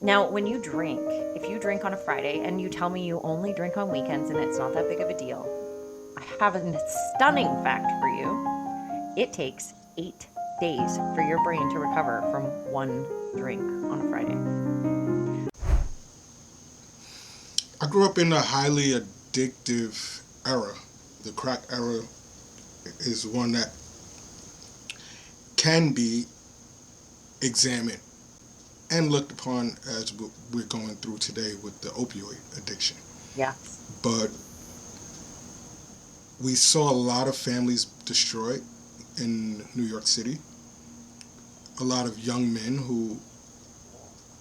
Now, when you drink, if you drink on a Friday and you tell me you only drink on weekends and it's not that big of a deal, I have a stunning fact for you. It takes 8 days for your brain to recover from one drink on a Friday. I grew up in a highly addictive era. The crack era is one that can be examined and looked upon as what we're going through today with the opioid addiction. Yes. But we saw a lot of families destroyed in New York City. A lot of young men who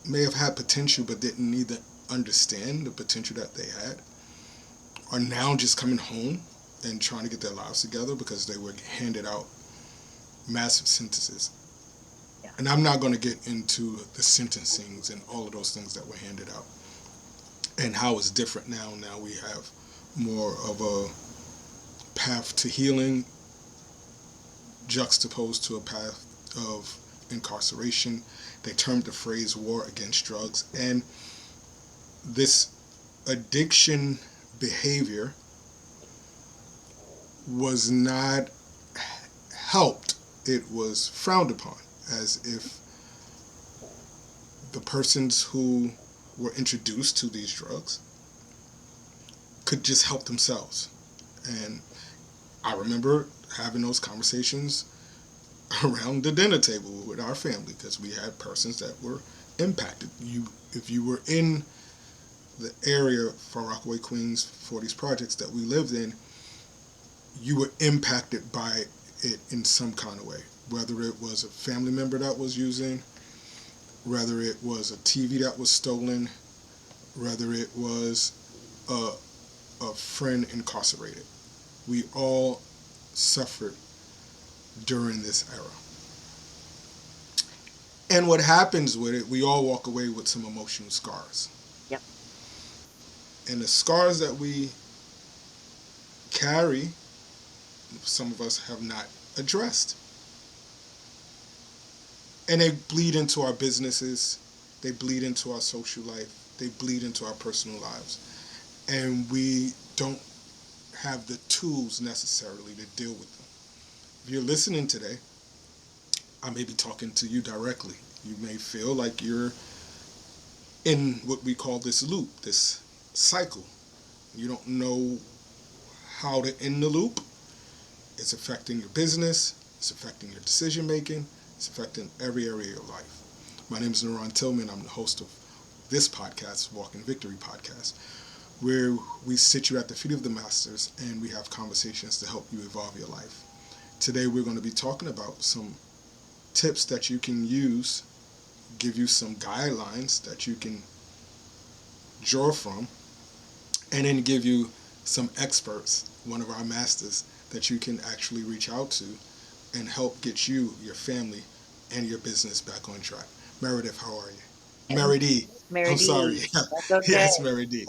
may have had potential but didn't either understand the potential that they had are now just coming home and trying to get their lives together because they were handed out massive sentences. Yeah. And I'm not going to get into the sentencings and all of those things that were handed out and how it's different now. Now we have more of a path to healing juxtaposed to a path of incarceration. They termed the phrase war against drugs. And this addiction behavior was not helped, it was frowned upon, as if the persons who were introduced to these drugs could just help themselves. And I remember having those conversations around the dinner table with our family because we had persons that were impacted. If you were in the area for Rockaway, Queens, for these projects that we lived in, you were impacted by it in some kind of way. Whether it was a family member that was using, whether it was a TV that was stolen, whether it was a friend incarcerated. We all suffered during this era. And what happens with it, we all walk away with some emotional scars. Yep. And the scars that we carry, some of us have not addressed. And they bleed into our businesses, they bleed into our social life, they bleed into our personal lives. And we don't have the tools necessarily to deal with them. If you're listening today, I may be talking to you directly. You may feel like you're in what we call this loop, this cycle. You don't know how to end the loop. It's affecting your business, it's affecting your decision making, it's affecting every area of your life. My name is NaRon Tillman. I'm the host of this podcast, Walk in Victory Podcast, where we sit you at the feet of the masters and we have conversations to help you evolve your life. Today we're going to be talking about some tips that you can use, give you some guidelines that you can draw from, and then give you some experts, one of our masters, that you can actually reach out to and help get you, your family, and your business back on track. Meredith, how are you? Meridee. I'm sorry. Meridee, that's okay. Yes, Meridee.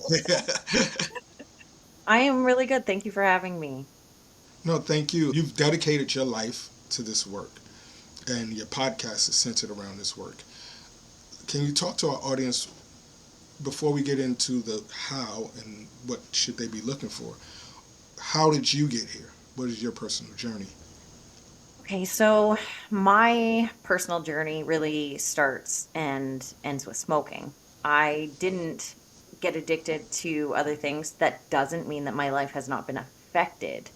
I am really good. Thank you for having me. No, thank you. You've dedicated your life to this work, and your podcast is centered around this work. Can you talk to our audience before we get into the how and what should they be looking for? How did you get here? What is your personal journey? Okay, so my personal journey really starts and ends with smoking. I didn't get addicted to other things. That doesn't mean that my life has not been affected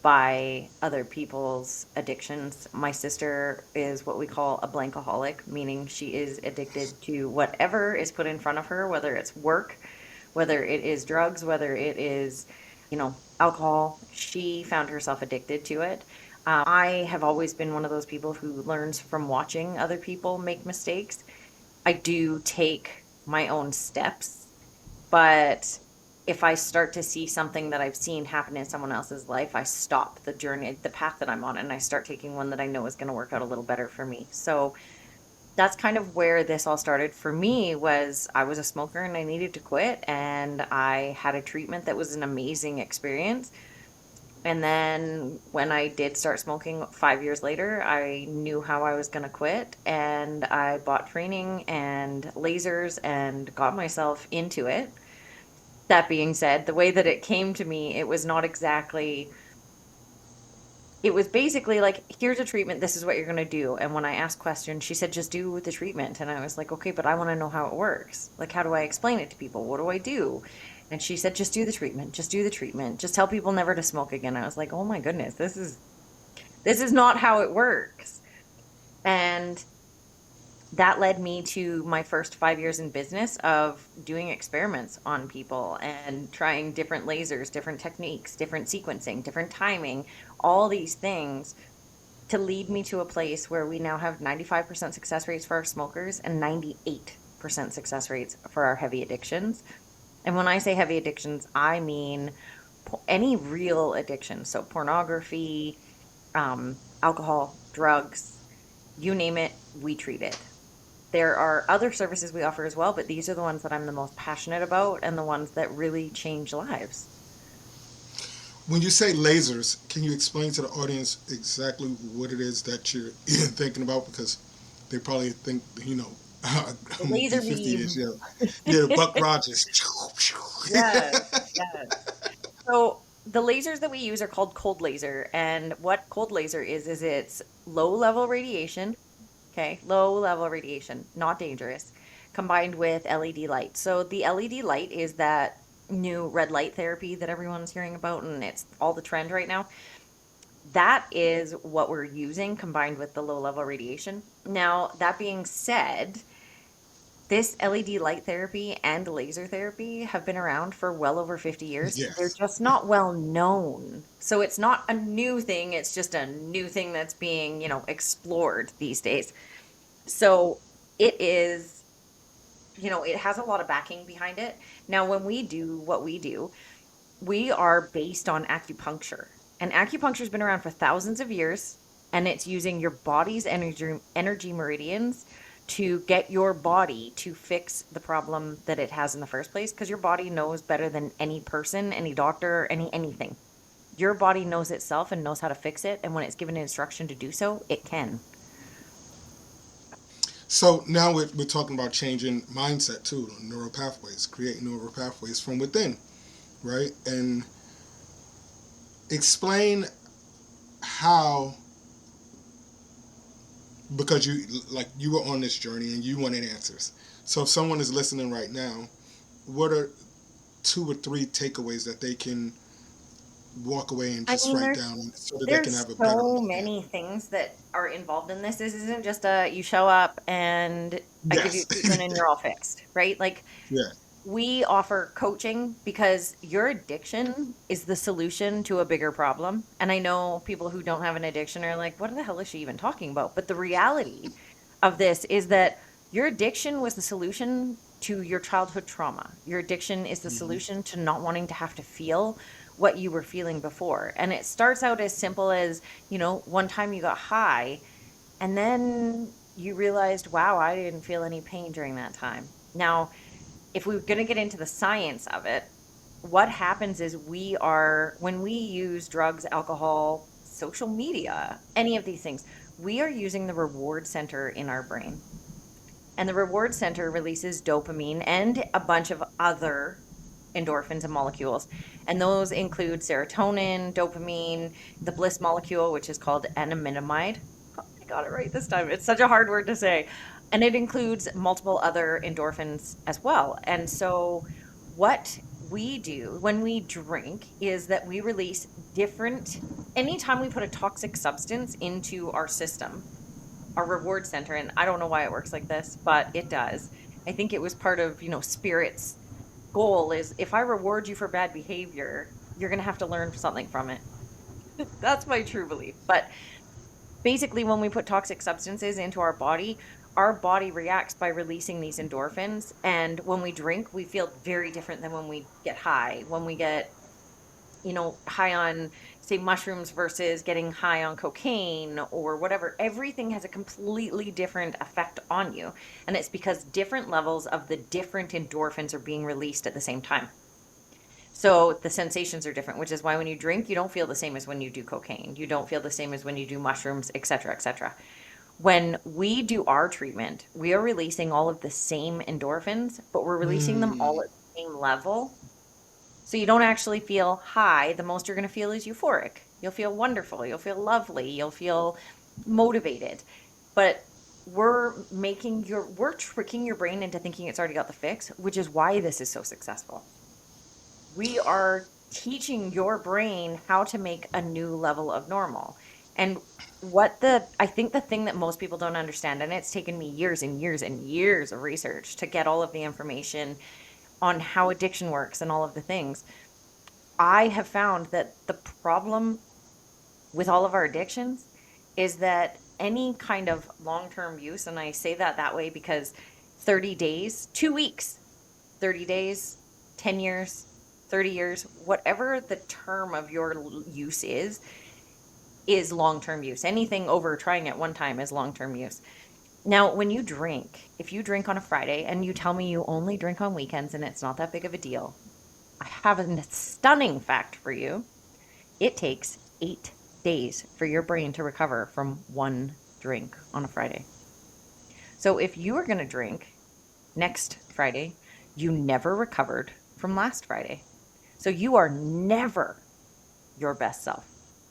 by other people's addictions. My sister is what we call a blankaholic, meaning she is addicted to whatever is put in front of her, whether it's work, whether it is drugs, whether it is, alcohol. She found herself addicted to it. I have always been one of those people who learns from watching other people make mistakes. I do take my own steps, but if I start to see something that I've seen happen in someone else's life, I stop the journey, the path that I'm on, and I start taking one that I know is going to work out a little better for me. So that's kind of where this all started for me. Was I was a smoker and I needed to quit, and I had a treatment that was an amazing experience. And then when I did start smoking 5 years later, I knew how I was going to quit, and I bought training and lasers and got myself into it. That being said, the way that it came to me, it was not exactly, it was basically like, here's a treatment, this is what you're going to do. And when I asked questions, she said, just do the treatment. And I was like, okay, but I want to know how it works. Like, how do I explain it to people? What do I do? And she said, just do the treatment, just do the treatment, just tell people never to smoke again. I was like, oh my goodness, this is not how it works. And that led me to my first 5 years in business of doing experiments on people and trying different lasers, different techniques, different sequencing, different timing, all these things to lead me to a place where we now have 95% success rates for our smokers and 98% success rates for our heavy addictions. And when I say heavy addictions, I mean any real addiction. So pornography, alcohol, drugs, you name it, we treat it. There are other services we offer as well, but these are the ones that I'm the most passionate about and the ones that really change lives. When you say lasers, can you explain to the audience exactly what it is that you're even thinking about? Because they probably think, I'm The gonna be laser 50 this beam. year. Yeah, Buck Rogers. Yes, yes. So the lasers that we use are called cold laser. And what cold laser is it's low level radiation, okay? Low level radiation, not dangerous, combined with LED light. So the LED light is that new red light therapy that everyone's hearing about, and it's all the trend right now. That is what we're using combined with the low level radiation. Now, that being said, this LED light therapy and laser therapy have been around for well over 50 years. They're Yes. just not well known. So it's not a new thing, it's just a new thing that's being, explored these days. So it is, it has a lot of backing behind it. Now, when we do what we do, we are based on acupuncture. And acupuncture's been around for thousands of years, and it's using your body's energy meridians to get your body to fix the problem that it has in the first place, because your body knows better than any person, any doctor, anything. Your body knows itself and knows how to fix it, and when it's given instruction to do so, it can. So now we're talking about changing mindset too, neural pathways, creating neural pathways from within, right? And explain how, because you were on this journey and you wanted answers. So if someone is listening right now, what are 2 or 3 takeaways that they can walk away and I just mean, write there's down so that they can there's have a better so understanding? many things that are involved in this. This isn't just a you show up and I give you Yes. treatment and you're all fixed, right? Like Yeah. we offer coaching because your addiction is the solution to a bigger problem. And I know people who don't have an addiction are like, what the hell is she even talking about? But the reality of this is that your addiction was the solution to your childhood trauma. Your addiction is the Hmm. solution to not wanting to have to feel what you were feeling before. And it starts out as simple as, one time you got high and then you realized, wow, I didn't feel any pain during that time. Now, if we are going to get into the science of it, what happens is when we use drugs, alcohol, social media, any of these things, we are using the reward center in our brain. And the reward center releases dopamine and a bunch of other endorphins and molecules. And those include serotonin, dopamine, the bliss molecule, which is called anandamide. Oh, I got it right this time. It's such a hard word to say. And it includes multiple other endorphins as well. And so, what we do when we drink is that we release anytime we put a toxic substance into our system, our reward center, and I don't know why it works like this, but it does. I think it was part of, spirit's goal is if I reward you for bad behavior, you're going to have to learn something from it. That's my true belief. But basically, when we put toxic substances into our body reacts by releasing these endorphins. And when we drink, we feel very different than when we get high. When we get high on, say, mushrooms versus getting high on cocaine or whatever, everything has a completely different effect on you. And it's because different levels of the different endorphins are being released at the same time. So the sensations are different, which is why when you drink, you don't feel the same as when you do cocaine. You don't feel the same as when you do mushrooms, et cetera, et cetera. When we do our treatment, we are releasing all of the same endorphins, but we're releasing them all Mm. at the same level. So you don't actually feel high. The most you're going to feel is euphoric. You'll feel wonderful. You'll feel lovely. You'll feel motivated. But we're tricking your brain into thinking it's already got the fix, which is why this is so successful. We are teaching your brain how to make a new level of normal. And I think the thing that most people don't understand, and it's taken me years and years and years of research to get all of the information on how addiction works and all of the things. I have found that the problem with all of our addictions is that any kind of long-term use, and I say that way because 30 days, 2 weeks, 30 days, 10 years, 30 years, whatever the term of your use is long-term use. Anything over trying at one time is long-term use. Now, when you drink, if you drink on a Friday and you tell me you only drink on weekends and it's not that big of a deal, I have a stunning fact for you. It takes 8 days for your brain to recover from one drink on a Friday. So if you are going to drink next Friday, you never recovered from last Friday. So you are never your best self,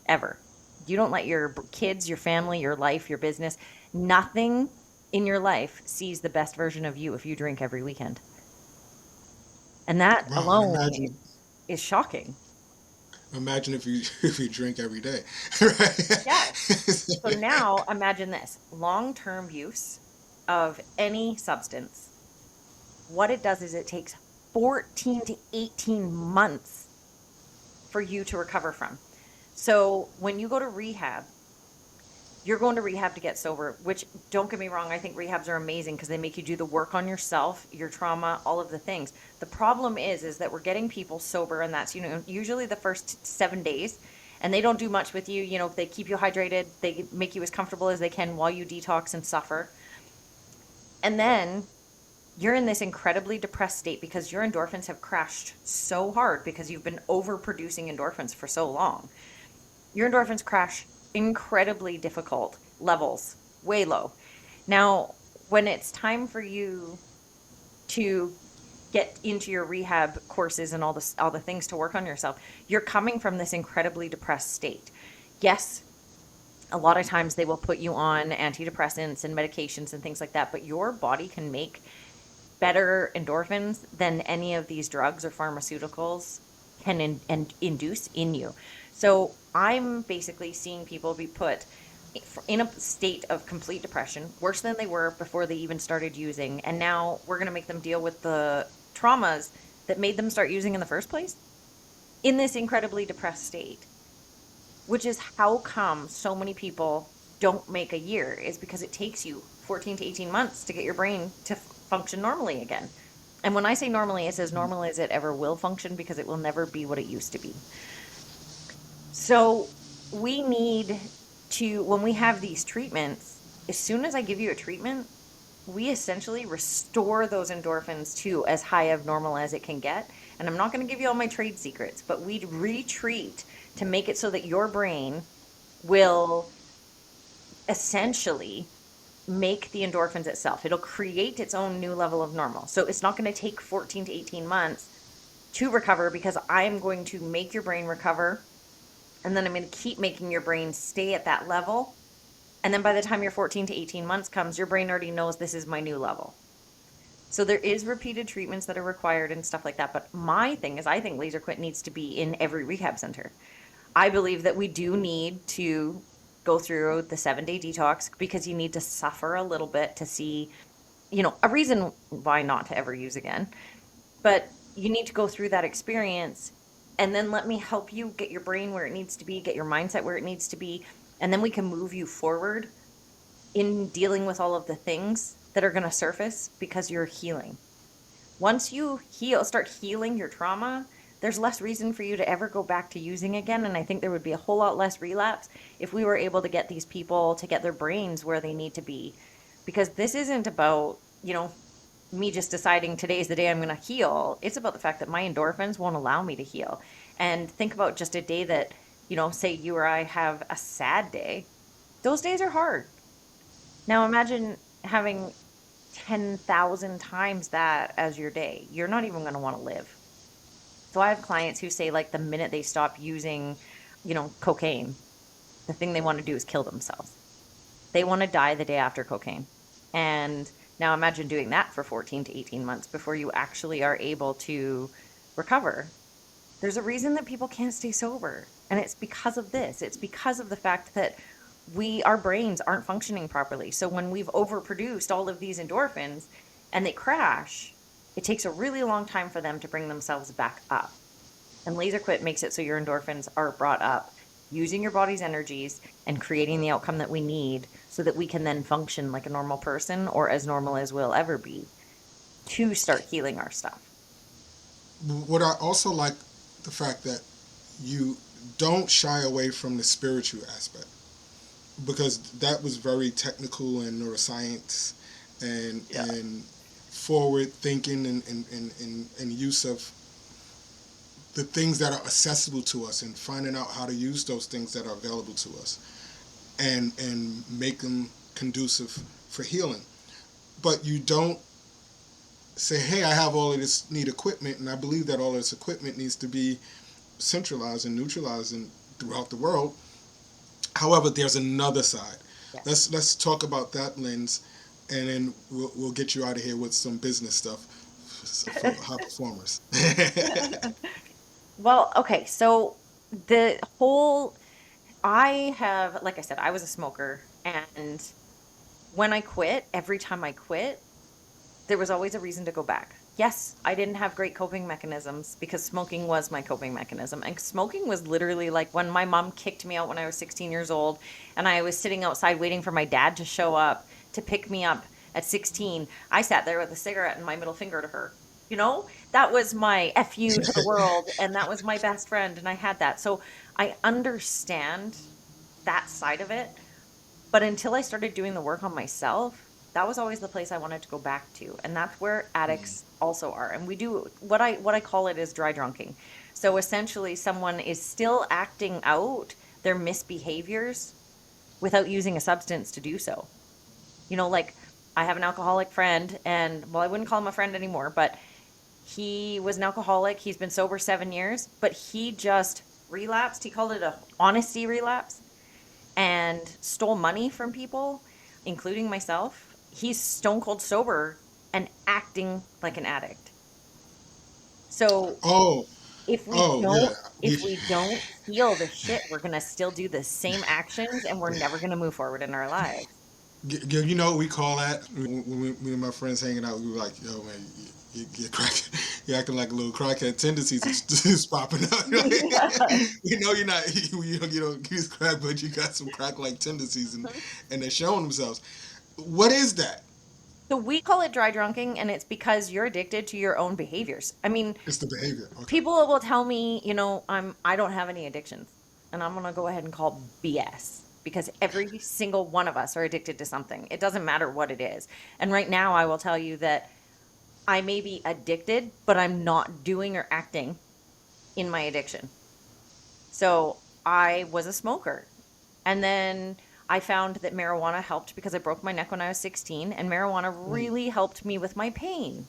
ever. You don't let your kids, your family, your life, your business, nothing in your life sees the best version of you if you drink every weekend. And that Wow, and imagine alone is shocking. imagine if you if you drink every day, right? Yes. So now imagine this long term use of any substance. What it does is it takes 14 to 18 months for you to recover from. So when you go to rehab, you're going to rehab to get sober, which don't get me wrong, I think rehabs are amazing because they make you do the work on yourself, your trauma, all of the things. The problem is that we're getting people sober, and that's, usually the first 7 days, and they don't do much with you. They keep you hydrated, they make you as comfortable as they can while you detox and suffer. And then you're in this incredibly depressed state because your endorphins have crashed so hard because you've been overproducing endorphins for so long. Your endorphins crash incredibly difficult levels, way low. Now, when it's time for you to get into your rehab courses and all the things to work on yourself, you're coming from this incredibly depressed state. Yes, a lot of times they will put you on antidepressants and medications and things like that, but your body can make better endorphins than any of these drugs or pharmaceuticals can and induce in you. So I'm basically seeing people be put in a state of complete depression, worse than they were before they even started using. And now we're going to make them deal with the traumas that made them start using in the first place in this incredibly depressed state, which is how come so many people don't make a year, is because it takes you 14 to 18 months to get your brain to function normally again. And when I say normally, it's as normal as it ever will function because it will never be what it used to be. So we need to, when we have these treatments, as soon as I give you a treatment, we essentially restore those endorphins to as high of normal as it can get. And I'm not going to give you all my trade secrets, but we retreat to make it so that your brain will essentially make the endorphins itself. It'll create its own new level of normal. So it's not going to take 14 to 18 months to recover because I'm going to make your brain recover. And then I'm going to keep making your brain stay at that level. And then by the time your 14 to 18 months comes, your brain already knows this is my new level. So there is repeated treatments that are required and stuff like that. But my thing is, I think Laser Quit needs to be in every rehab center. I believe that we do need to go through the 7 day detox because you need to suffer a little bit to see, a reason why not to ever use again. But you need to go through that experience and then let me help you get your brain where it needs to be, get your mindset where it needs to be. And then we can move you forward in dealing with all of the things that are going to surface because you're healing. Once you start healing your trauma, there's less reason for you to ever go back to using again. And I think there would be a whole lot less relapse if we were able to get these people to get their brains where they need to be. Because this isn't about, me just deciding today's the day I'm going to heal. It's about the fact that my endorphins won't allow me to heal. And think about just a day that, say you or I have a sad day. Those days are hard. Now imagine having 10,000 times that as your day. You're not even going to want to live. So I have clients who say, like, the minute they stop using, cocaine, the thing they want to do is kill themselves. They want to die the day after cocaine. And now imagine doing that for 14 to 18 months before you actually are able to recover. There's a reason that people can't stay sober. And it's because of this. It's because of the fact that our brains aren't functioning properly. So when we've overproduced all of these endorphins and they crash, it takes a really long time for them to bring themselves back up. And laser quit makes it so your endorphins are brought up using your body's energies and creating the outcome that we need so that we can then function like a normal person, or as normal as we'll ever be, to start healing our stuff. What I also like, the fact that you don't shy away from the spiritual aspect, because that was very technical and neuroscience and Yeah. forward thinking and use of the things that are accessible to us and finding out how to use those things that are available to us and make them conducive for healing. But you don't say, hey, I have all of this need equipment, and I believe that all of this equipment needs to be centralized and neutralized and throughout the world. However, there's another side. Yes. Let's talk about that lens, and then we'll get you out of here with some business stuff for high performers. Well, okay. So the whole, I have, like I said, I was a smoker. And when I quit, every time I quit, there was always a reason to go back. Yes, I didn't have great coping mechanisms because smoking was my coping mechanism. And smoking was literally like when my mom kicked me out when I was 16 years old and I was sitting outside waiting for my dad to show up to pick me up at 16. I sat there with a cigarette and my middle finger to her. That was my FU to the world, and that was my best friend, and I had that. So I understand that side of it. But until I started doing the work on myself, that was always the place I wanted to go back to. And that's where addicts also are. And we do what I call it is dry drunking. So essentially someone is still acting out their misbehaviors without using a substance to do so. Like, I have an alcoholic friend, and well, I wouldn't call him a friend anymore, but he was an alcoholic. He's been sober 7 years, but he just relapsed. He called it a honesty relapse and stole money from people, including myself. He's stone cold sober and acting like an addict. So oh, if we oh yeah. don't if we don't heal the shit, we're gonna still do the same actions and we're never gonna move forward in our lives. You know what we call that? When me and my friends hanging out, we were like, "Yo, man, you're crack, you're acting like a little crackhead. Tendencies is popping up. Yeah. You know, you're not, you don't use crack, but you got some crack-like tendencies, and they're showing themselves. What is that? So we call it dry drunking, and it's because you're addicted to your own behaviors. I mean, It's the behavior. Okay. people will tell me, I don't have any addictions. And I'm going to go ahead and call BS, because every single one of us are addicted to something. It doesn't matter what it is. And right now I will tell you that I may be addicted, but I'm not doing or acting in my addiction. So I was a smoker. And then I found that marijuana helped because I broke my neck when I was 16, and marijuana Mm. really helped me with my pain.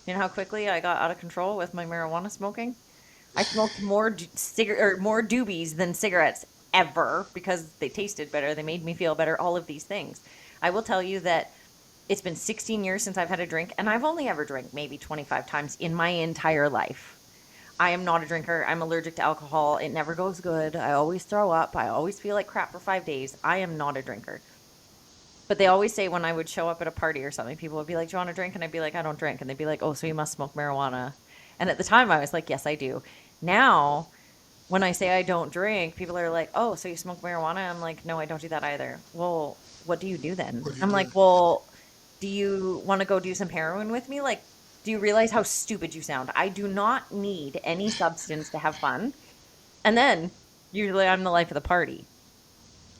You know how quickly I got out of control with my marijuana smoking? I smoked more doobies than cigarettes ever because they tasted better, they made me feel better, all of these things. I will tell you that it's been 16 years since I've had a drink, and I've only ever drank maybe 25 times in my entire life. I am not a drinker. I'm allergic to alcohol. It never goes good. I always throw up. I always feel like crap for 5 days. I am not a drinker. But they always say when I would show up at a party or something, people would be like, "Do you want to drink?" And I'd be like, "I don't drink." And they'd be like, "Oh, so you must smoke marijuana." And at the time, I was like, "Yes, I do." Now, when I say I don't drink, people are like, "Oh, so you smoke marijuana?" I'm like, "No, I don't do that either." "Well, what do you do then?" What are you I'm like, doing? "Well, do you want to go do some heroin with me?" Like, do you realize how stupid you sound? I do not need any substance to have fun. And then usually I'm the life of the party.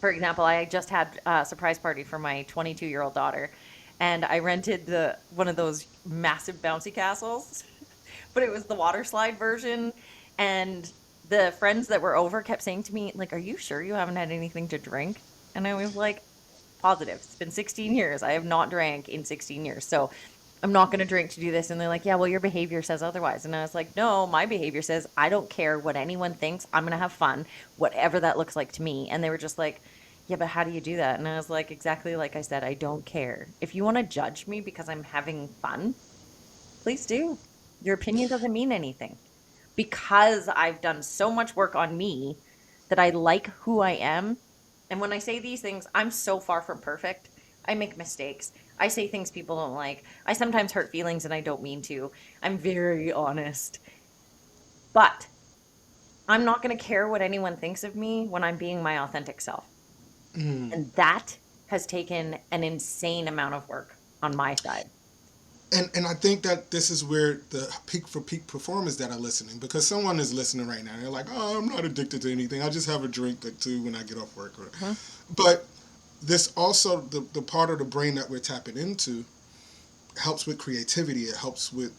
For example, I just had a surprise party for my 22-year-old daughter, and I rented the one of those massive bouncy castles, but it was the water slide version. And the friends that were over kept saying to me, like, "Are you sure you haven't had anything to drink?" And I was like, "Positive. It's been 16 years. I have not drank in 16 years. So I'm not going to drink to do this." And they're like, "Yeah, well, your behavior says otherwise." And I was like, "No, my behavior says I don't care what anyone thinks. I'm going to have fun, whatever that looks like to me." And they were just like, "Yeah, but how do you do that?" And I was like, exactly like I said, I don't care. If you want to judge me because I'm having fun, please do. Your opinion doesn't mean anything. Because I've done so much work on me that I like who I am. And when I say these things, I'm so far from perfect. I make mistakes. I say things people don't like. I sometimes hurt feelings and I don't mean to. I'm very honest. But I'm not going to care what anyone thinks of me when I'm being my authentic self. And that has taken an insane amount of work on my side. And I think that this is where the peak performers that are listening, because someone is listening right now, and they're like, oh, I'm not addicted to anything. I just have a drink or two when I get off work. Mhm. But this also, the part of the brain that we're tapping into helps with creativity. It helps with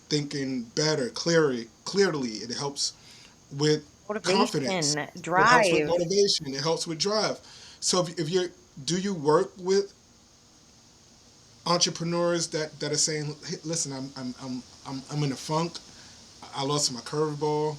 thinking better, clearly. It helps with confidence. Motivation, It helps with drive. motivation. It helps with drive. So if you're, do you work with entrepreneurs that are saying, hey, listen, I'm in a funk. I lost my curveball.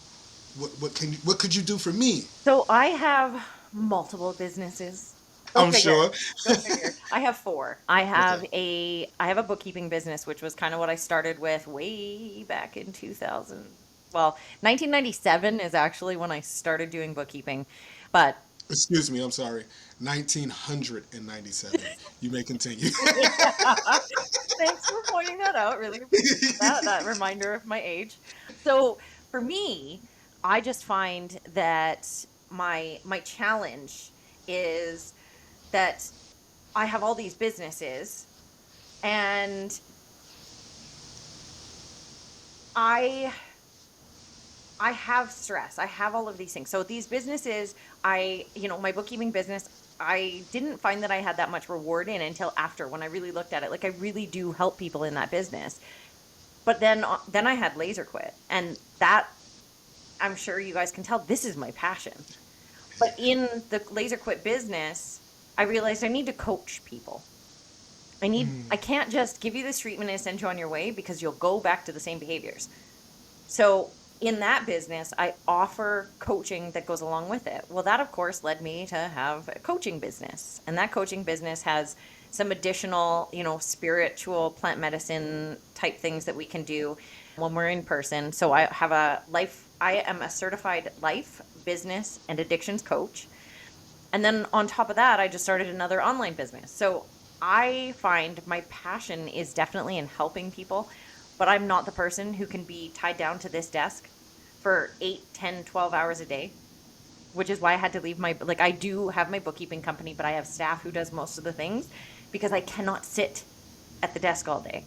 What could you do for me? So I have multiple businesses. Go I'm figure. sure. Go figure. I have four. Okay. I have a bookkeeping business, which was kind of what I started with way back in 2000. Well, 1997 is actually when I started doing bookkeeping. But Excuse me. I'm sorry. 1997. You may continue. yeah. Thanks for pointing that out. Really appreciate that reminder of my age. So for me, I just find that my challenge is that I have all these businesses and I I have stress. I have all of these things. So these businesses, my bookkeeping business, I didn't find that I had that much reward in until after when I really looked at it. Like I really do help people in that business. But then I had laser quit and that I'm sure you guys can tell this is my passion. But in the laser quit business, I realized I need to coach people. I can't just give you this treatment and send you on your way because you'll go back to the same behaviors. So in that business, I offer coaching that goes along with it. Well, that of course led me to have a coaching business. And that coaching business has some additional, spiritual plant medicine type things that we can do when we're in person. So I am a certified life, business, and addictions coach. And then on top of that, I just started another online business. So I find my passion is definitely in helping people, but I'm not the person who can be tied down to this desk for 8, 10, 12 hours a day, which is why I had to leave like I do have my bookkeeping company, but I have staff who does most of the things because I cannot sit at the desk all day.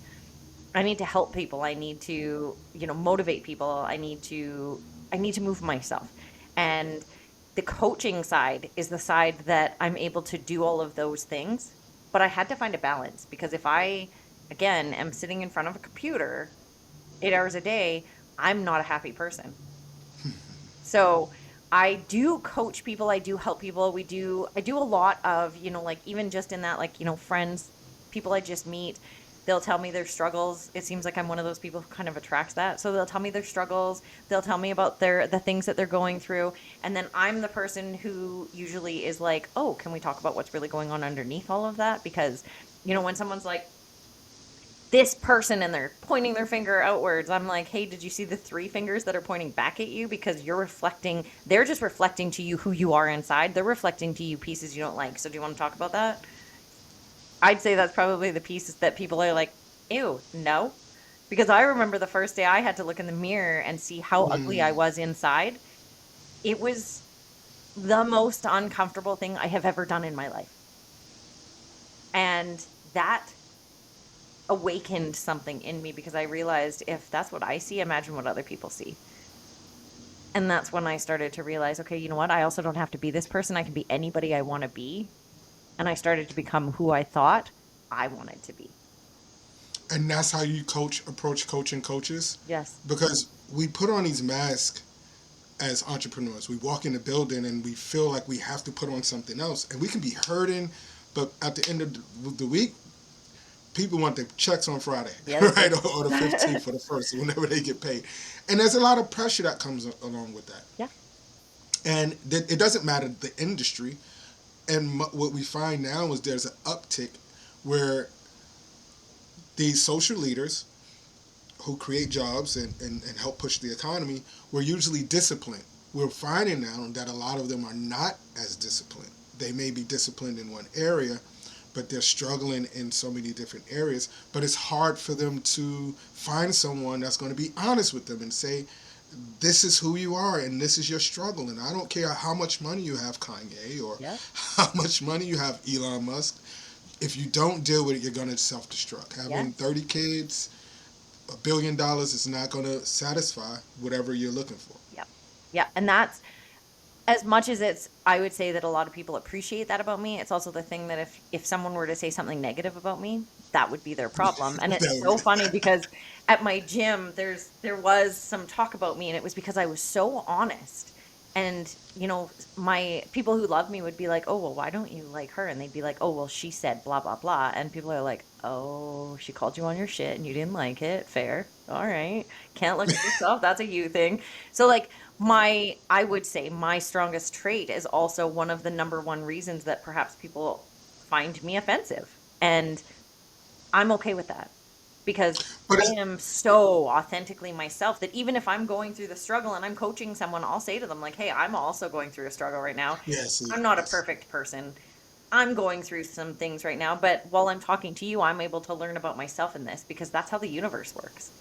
I need to help people. I need to, motivate people. I need to move myself. And the coaching side is the side that I'm able to do all of those things. But I had to find a balance because if I, again, am sitting in front of a computer 8 hours a day, I'm not a happy person. So I do coach people, I do help people. I do a lot of, like even just in that, like, friends, people I just meet, they'll tell me their struggles. It seems like I'm one of those people who kind of attracts that. So they'll tell me their struggles, they'll tell me about the things that they're going through. And then I'm the person who usually is like, oh, can we talk about what's really going on underneath all of that? Because, when someone's like, this person and they're pointing their finger outwards. I'm like, hey, did you see the three fingers that are pointing back at you? Because they're just reflecting to you who you are inside. They're reflecting to you pieces you don't like. So do you want to talk about that? I'd say that's probably the pieces that people are like, ew, no. Because I remember the first day I had to look in the mirror and see how ugly I was inside. It was the most uncomfortable thing I have ever done in my life. And that awakened something in me because I realized if that's what I see, imagine what other people see. And that's when I started to realize, okay, you know what? I also don't have to be this person. I can be anybody I want to be. And I started to become who I thought. I wanted to be. And that's how you approach coaching coaches, Yes. because we put on these masks as entrepreneurs. We walk in the building and we feel like we have to put on something else, and we can be hurting, but at the end of the week, people want their checks on Friday, Yeah, they right, do. or the 15th or the first, whenever they get paid, and there's a lot of pressure that comes along with that, Yeah. and it doesn't matter the industry. And what we find now is there's an uptick where these social leaders who create jobs and help push the economy were usually disciplined. We're finding now that a lot of them are not as disciplined. They may be disciplined in one area, but they're struggling in so many different areas. But it's hard for them to find someone that's going to be honest with them and say, this is who you are and this is your struggle. And I don't care how much money you have, Kanye, or Yeah. how much money you have, Elon Musk. If you don't deal with it, you're going to self destruct. Having Yes. 30 kids, $1 billion is not going to satisfy whatever you're looking for. Yeah. Yeah. And that's as much as it's, I would say that a lot of people appreciate that about me. It's also the thing that if someone were to say something negative about me, that would be their problem. And it's so funny because at my gym, there was some talk about me, and it was because I was so honest. And my people who love me would be like, "Oh, well, why don't you like her?" And they'd be like, "Oh, well, she said blah blah blah." And people are like, "Oh, she called you on your shit and you didn't like it. Fair. All right. Can't look at yourself. That's a you thing." So like I would say my strongest trait is also one of the number one reasons that perhaps people find me offensive. And I'm okay with that because But I it's, am so authentically myself that even if I'm going through the struggle and I'm coaching someone, I'll say to them, like, hey, I'm also going through a struggle right now. yes, I'm not a yes. perfect person. I'm going through some things right now, but while I'm talking to you, I'm able to learn about myself in this because that's how the universe works.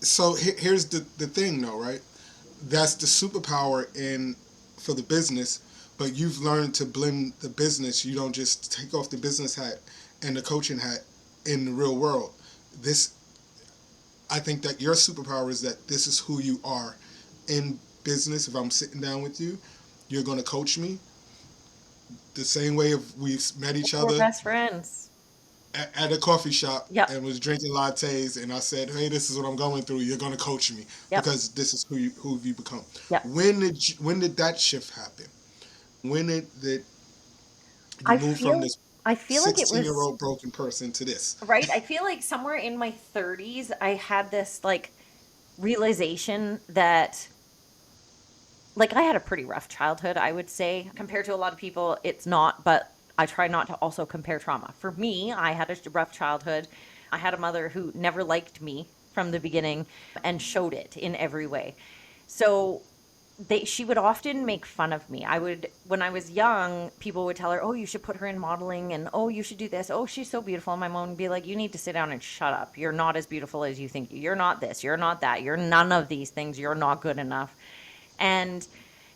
So here's the thing, though, right? That's the superpower in for the business, but you've learned to blend the business. You don't just take off the business hat and the coaching hat in the real world. This, I think that your superpower is that this is who you are in business. If I'm sitting down with you, you're going to coach me the same way if we've met each We're other best friends. at a coffee shop Yep. and was drinking lattes, and I said, hey, this is what I'm going through, you're going to coach me Yep. because this is who you become. Yep. When did that shift happen? When did you I move from feel this I feel like it was 16-year-old broken person to this? right. I feel like somewhere in my 30s, I had this like realization that like I had a pretty rough childhood, I would say. Compared to a lot of people, it's not, but I try not to also compare trauma. For me, I had a rough childhood. I had a mother who never liked me from the beginning and showed it in every way. So she would often make fun of me. I would when I was young, people would tell her, "Oh, you should put her in modeling," and "Oh, you should do this. Oh, she's so beautiful." And my mom would be like, "You need to sit down and shut up. You're not as beautiful as you think. You're not this. You're not that. You're none of these things. You're not good enough." And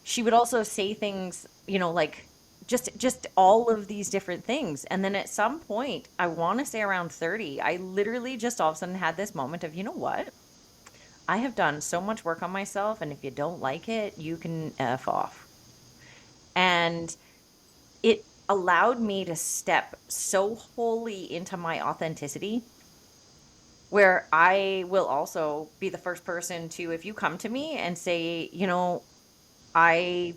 she would also say things, like just all of these different things. And then at some point, I want to say around 30, I literally just all of a sudden had this moment of, you know what? I have done so much work on myself, and if you don't like it, you can F off. And it allowed me to step so wholly into my authenticity where I will also be the first person to, if you come to me and say, I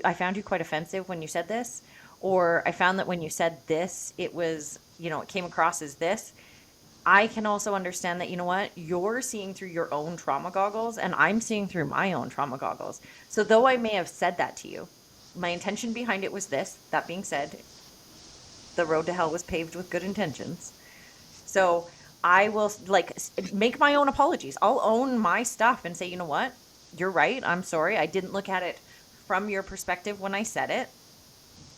I found you quite offensive when you said this, or I found that when you said this, it was, it came across as this. I can also understand that, you know what, you're seeing through your own trauma goggles and I'm seeing through my own trauma goggles. So though I may have said that to you, my intention behind it was this. That being said, the road to hell was paved with good intentions. So I will like make my own apologies. I'll own my stuff and say, you know what? You're right. I'm sorry. I didn't look at it from your perspective when I said it.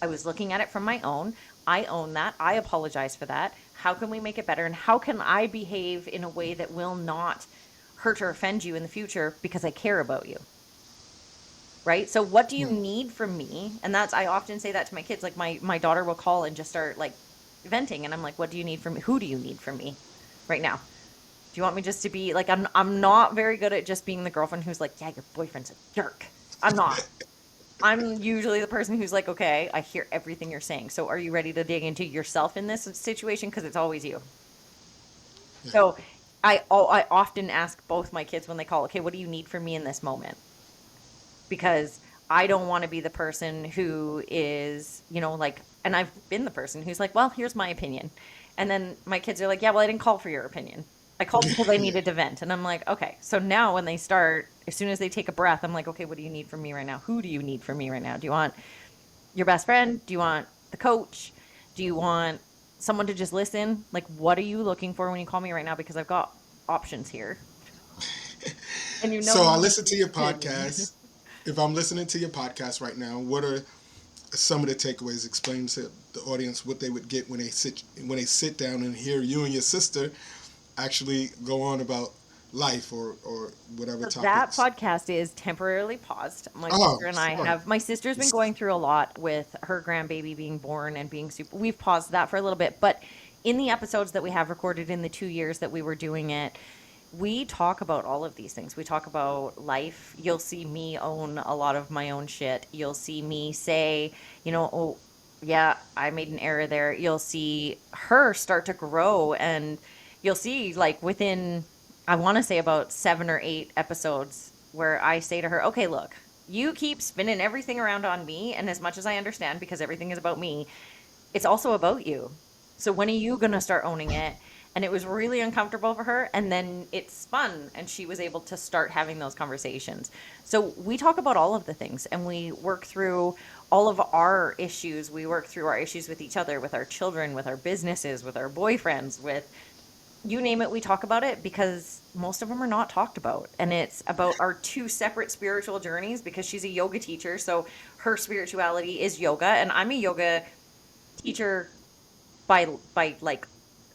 I was looking at it from my own. I own that. I apologize for that. How can we make it better? And how can I behave in a way that will not hurt or offend you in the future because I care about you? Right? So what do you Hmm. need from me? And I often say that to my kids. Like my daughter will call and just start like venting and I'm like, "What do you need from me? Who do you need from me right now? Do you want me just to be I'm not very good at just being the girlfriend who's like, "Yeah, your boyfriend's a jerk." I'm not. I'm usually the person who's like, okay, I hear everything you're saying. So are you ready to dig into yourself in this situation? Because it's always you. Yeah. So I often ask both my kids when they call, okay, what do you need from me in this moment? Because I don't want to be the person who is, like, and I've been the person who's like, well, here's my opinion. And then my kids are like, yeah, well, I didn't call for your opinion. I called because I Yeah. needed to vent. And I'm like, okay. So now when they start, as soon as they take a breath, I'm like, okay, what do you need from me right now? Who do you need from me right now? Do you want your best friend? Do you want the coach? Do you want someone to just listen? Like, what are you looking for when you call me right now? Because I've got options here. And So I you need listen to to your listen. podcast. If I'm listening to your podcast right now, what are some of the takeaways? Explain to the audience what they would get when they sit down and hear you and your sister actually go on about life or whatever So that topics. podcast is temporarily paused. My Oh, sister and I sorry. have, my sister's been going through a lot with her grandbaby being born and being super. We've paused that for a little bit, but in the episodes that we have recorded in the 2 years that we were doing it, we talk about all of these things. We talk about life. You'll see me own a lot of my own shit. You'll see me say, oh, yeah, I made an error there. You'll see her start to grow, and you'll see, like, within, I want to say, about 7 or 8 episodes where I say to her, okay, look, you keep spinning everything around on me. And as much as I understand, because everything is about me, it's also about you. So when are you going to start owning it? And it was really uncomfortable for her. And then it spun and she was able to start having those conversations. So we talk about all of the things and we work through all of our issues. We work through our issues with each other, with our children, with our businesses, with our boyfriends, with you name it, we talk about it because most of them are not talked about. And it's about our two separate spiritual journeys because she's a yoga teacher. So her spirituality is yoga and I'm a yoga teacher by like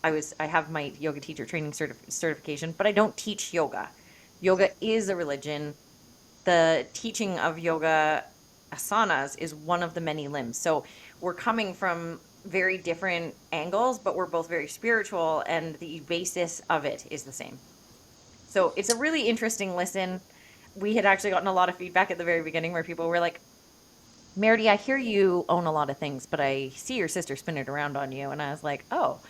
I have my yoga teacher training certification, but I don't teach yoga. Yoga is a religion. The teaching of yoga asanas is one of the many limbs. So we're coming from very different angles, but we're both very spiritual and the basis of it is the same. So it's a really interesting listen. We had actually gotten a lot of feedback at the very beginning where people were like, Meridee, I hear you own a lot of things, but I see your sister spin it around on you. And I was like, oh.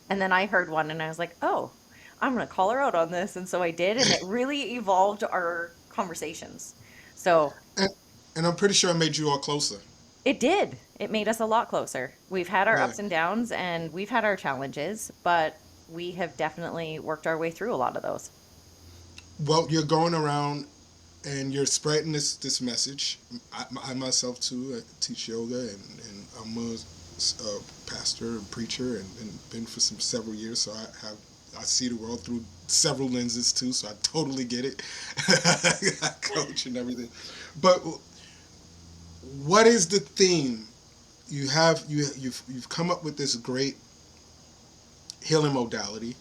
And then I heard one and I was like, oh, I'm going to call her out on this. And so I did. And it really evolved our conversations. So And, and I'm pretty sure I made you all closer. it did. It made us a lot closer. We've had our Yeah. ups and downs and we've had our challenges, but we have definitely worked our way through a lot of those. Well, you're going around and you're spreading this message. I myself too teach yoga and I'm a pastor and preacher and been for some several years. So I see the world through several lenses too. So I totally get it. I coach and everything. But what is the theme? You've come up with this great healing modality.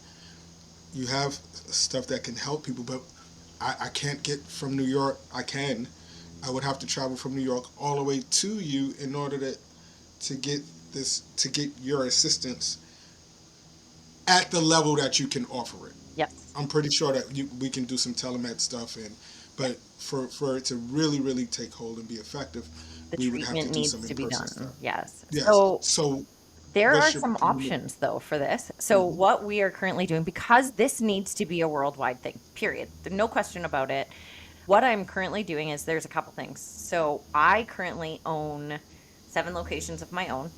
You have stuff that can help people, but I can't get from New York. I would have to travel from New York all the way to you in order to get to get your assistance at the level that you can offer it. Yes. I'm pretty sure that we can do some telemed stuff, Yep. but for it to really take hold and be effective, The we would have to treatment do some needs in to be person done. stuff. Yes. Yes. So So there are what's your some plan? options though for this. So Mm-hmm. what we are currently doing, because this needs to be a worldwide thing, period. There's no question about it. What I'm currently doing is there's a couple things. So I currently own 7 locations of my own.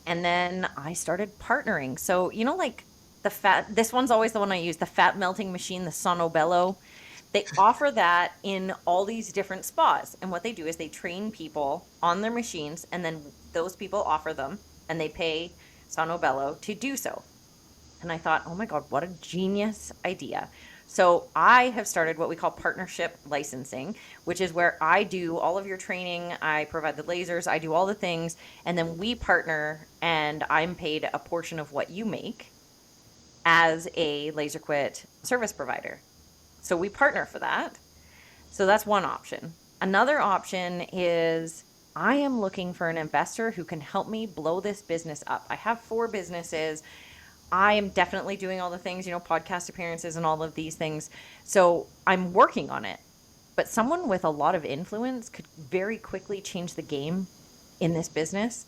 And then I started partnering. So, like this one's always the one I use, the fat melting machine, the Sonobello. They offer that in all these different spas. And what they do is they train people on their machines, and then those people offer them and they pay Sonobello to do so. And I thought, oh my God, what a genius idea. So I have started what we call partnership licensing, which is where I do all of your training, I provide the lasers, I do all the things, and then we partner and I'm paid a portion of what you make as a laser quit service provider. So we partner for that. So that's one option. Another option is I am looking for an investor who can help me blow this business up. I have 4 businesses. I am definitely doing all the things, podcast appearances and all of these things. So I'm working on it. but someone with a lot of influence could very quickly change the game in this business.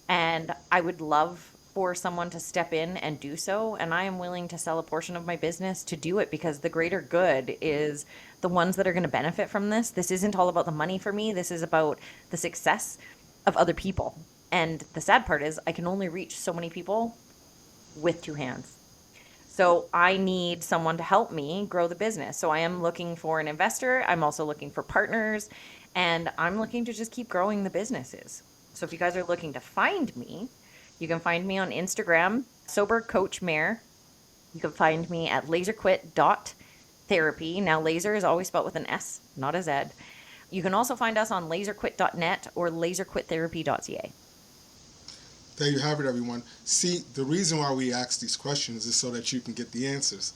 And I would love for someone to step in and do so. And I am willing to sell a portion of my business to do it because the greater good is the ones that are going to benefit from this. This isn't all about the money for me, this is about the success of other people. And the sad part is, I can only reach so many people with two hands. So I need someone to help me grow the business. So I am looking for an investor. I'm also looking for partners, and I'm looking to just keep growing the businesses. So if you guys are looking to find me, you can find me on Instagram, Sober Coach Mayor. You can find me at laserquit.therapy. Now, laser is always spelled with an S, not a Z. You can also find us on laserquit.net or laserquittherapy.ca. There you have it, everyone. See, the reason why we ask these questions is so that you can get the answers.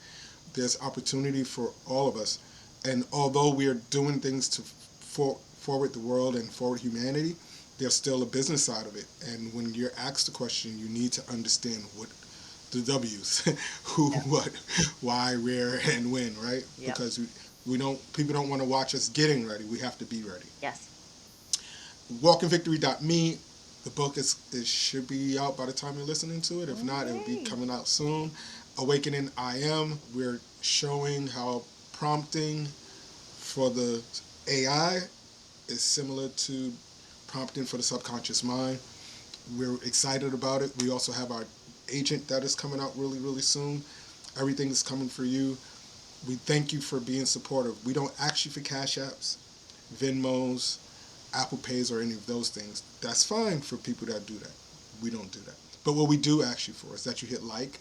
There's opportunity for all of us. And although we are doing things to forward the world and forward humanity, there's still a business side of it. And when you're asked the question, you need to understand what the W's, who, Yeah. what, why, where, and when, right? Yep. Because we don't, people don't want to watch us getting ready. We have to be ready. Yes. walkinvictory.me. The book is should be out by the time you're listening to it. If not, it'll be Yay. coming out soon. Awakening I Am. We're showing how prompting for the AI is similar to prompting for the subconscious mind. We're excited about it. We also have our agent that is coming out really, really soon. Everything is coming for you. We thank you for being supportive. We don't ask you for Cash Apps, Venmos, Apple Pays, or any of those things. That's fine for people that do that. We don't do that. But what we do ask you for is that you hit like,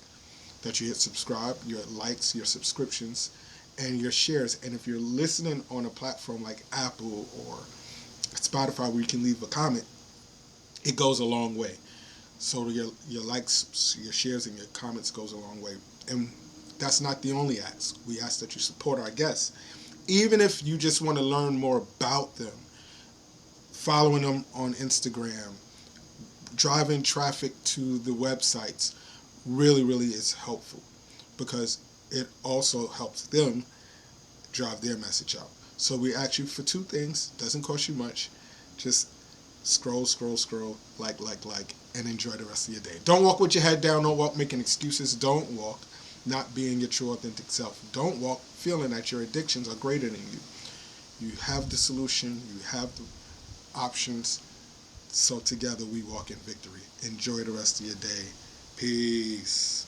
that you hit subscribe, your likes, your subscriptions, and your shares. And if you're listening on a platform like Apple or Spotify where you can leave a comment, it goes a long way. So your likes, your shares, and your comments goes a long way. And that's not the only ask. We ask that you support our guests. Even if you just want to learn more about them, following them on Instagram, driving traffic to the websites really, really is helpful because it also helps them drive their message out. So we ask you for two things. Doesn't cost you much. Just scroll, scroll, scroll, like, and enjoy the rest of your day. Don't walk with your head down. Don't walk making excuses. Don't walk not being your true, authentic self. Don't walk feeling that your addictions are greater than you. You have the solution. You have the options. So together we walk in victory. Enjoy the rest of your day. Peace.